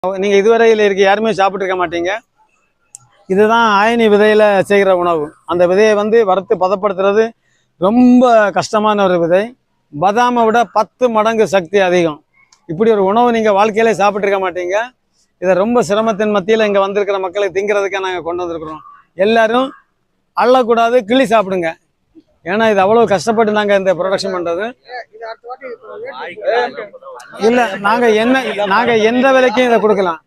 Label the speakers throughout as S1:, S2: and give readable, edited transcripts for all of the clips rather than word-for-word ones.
S1: நீங்க இதுவரையில் இருக்க யாருமே சாப்பிட்டு இருக்க மாட்டீங்க. இதுதான் ஆயனி விதையில செய்கிற உணவு. அந்த விதையை வந்து வறுத்து பதப்படுத்துறது ரொம்ப கஷ்டமான ஒரு விதை. பதாமை விட 10 மடங்கு சக்தி அதிகம். இப்படி ஒரு உணவு நீங்க வாழ்க்கையிலே சாப்பிட்டு இருக்க மாட்டீங்க. இதை ரொம்ப சிரமத்தின் மத்தியில் இங்க வந்திருக்கிற மக்களுக்கு திங்கிறதுக்காக நாங்கள் கொண்டு வந்திருக்கிறோம். எல்லாரும் அள்ளக்கூடாது, கிள்ளி சாப்பிடுங்க. ஏன்னா இது அவ்வளவு கஷ்டப்பட்டு நாங்க இந்த ப்ரொடக்ஷன் பண்றது இல்ல. நாங்க எந்த விலைக்கும் இதை கொடுக்கலாம்.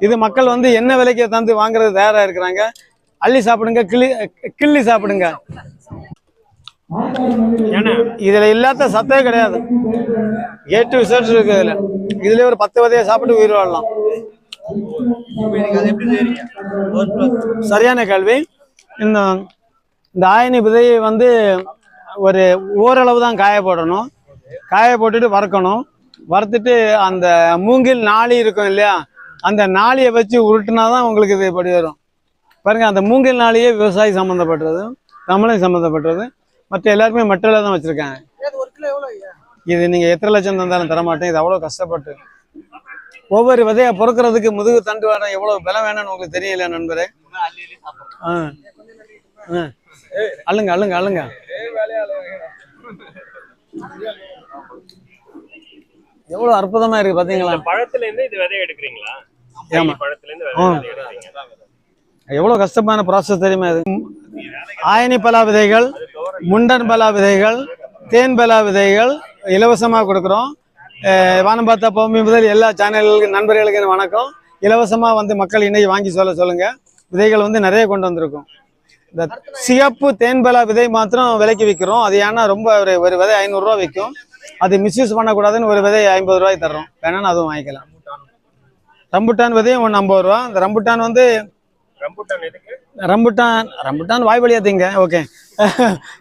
S1: இது மக்கள் வந்து என்ன விலைக்கு தந்து வாங்குறது தயாரா இருக்கிறாங்க. அள்ளி சாப்பிடுங்க, கிள்ளி சாப்பிடுங்க. இதுல இல்லாத சத்தே கிடையாது. ஏட்டு விசேஷம் இருக்கு இதுல. இதுல ஒரு 10 விதையை சாப்பிட்டு உயிர் வாழலாம். சரியான கேள்வி. இந்த ஆயனி விதையை வந்து ஒரு ஓரளவு தான் காய போடணும். காய போட்டுட்டு வறுக்கணும். வறுத்துட்டு அந்த மூங்கில் நாளி இருக்கும் இல்லையா, அந்த நாளியை வச்சு உருட்டுனாதான் உங்களுக்கு இது படி வரும். பாருங்க, அந்த மூங்கில் நாளியே விவசாயி சம்மந்தப்பட்டது, தமிழை சம்மந்தப்பட்டது. மற்ற எல்லாருமே மட்டில் தான் வச்சிருக்காங்க. இது நீங்க எத்தனை லட்சம் தந்தாலும் தரமாட்டேன். இது அவ்வளவு கஷ்டப்பட்டு ஒவ்வொரு விதையை பொறுக்கிறதுக்கு முதுகு தண்டு வேணும். எவ்வளவு பலம் வேணும்னு உங்களுக்கு தெரியல நண்பரே. அள்ளுங்க அள்ளுங்க அள்ளுங்க. எவ்வளவு அற்புதமா இருக்கு பாத்தீங்களா?
S2: பழத்துல இருந்து இது விதை எடுக்கிறீங்களா?
S1: ஆமா,
S2: பழத்துல இருந்து
S1: எவ்வளவு கஷ்டமான ப்ராசஸ் தெரியுமா இது? ஆயனி பலா விதைகள், முண்டன் பலா விதைகள், தேன் பலா விதைகள் இலவசமாக கொடுக்குறோம். வானம் பார்த்தா பூமி முதல் எல்லா சேனல்களுக்கு நண்பர்களுக்கு வணக்கம். இலவசமாக வந்து மக்கள் இன்னைக்கு வாங்கி சொல்லுங்க. விதைகள் வந்து நிறைய கொண்டு வந்திருக்கோம். இந்த சிகப்பு தேன்பலா விதை மாத்திரம் விலைக்கு விற்கிறோம். அது ஏன்னா ரொம்ப ஒரு விதை 500 ரூபா விற்கும். அது மிஸ்யூஸ் பண்ணக்கூடாதுன்னு ஒரு விதை 50 ரூபாய்க்கு தர்றோம். வேணாலும் அதுவும் வாங்கிக்கலாம். ரம்புட்டான் விதையும் 50 ரூபா. இந்த ரம்புட்டான் வந்து ரம்புட்டான் வாய் வழியா திங்க. ஓகே.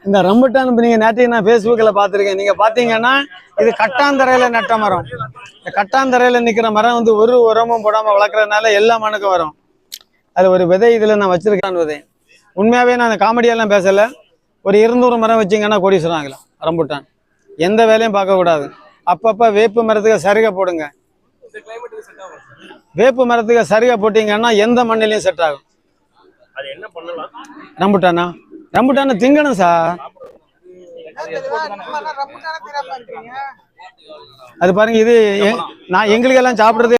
S1: இந்த ரம்புட்டான் நீங்க நேற்று நான் ஃபேஸ்புக்கில் பார்த்துருக்கேன். நீங்க பார்த்தீங்கன்னா இது கட்டாந்தரையில நட்ட மரம். இந்த கட்டாந்தரையில நிற்கிற மரம் வந்து ஒரு உரமும் போடாம வளர்க்குறதுனால எல்லா மண்ணுக்கும் வரும். அது ஒரு விதை இதுல நான் வச்சிருக்கேன் விதை. உண்மையாவே நான் காமெடியெல்லாம் பேசல. ஒரு 200 மரம் வச்சிங்கன்னா கோடீஸ்வரம் ஆகலாம். ரம்புட்டான் எந்த வேலையும் பார்க்கக்கூடாது. அப்பப்போ வேப்பு மரத்துக்கு சருகை போடுங்க. வேப்பு மரத்துக்கு சருகை போட்டீங்கன்னா எந்த மண்ணிலையும் செட் ஆகும். ரம்புட்டானா திங்கணும் சார். அது பாருங்க, இது நான் எங்களுக்கு எல்லாம் சாப்பிடுறது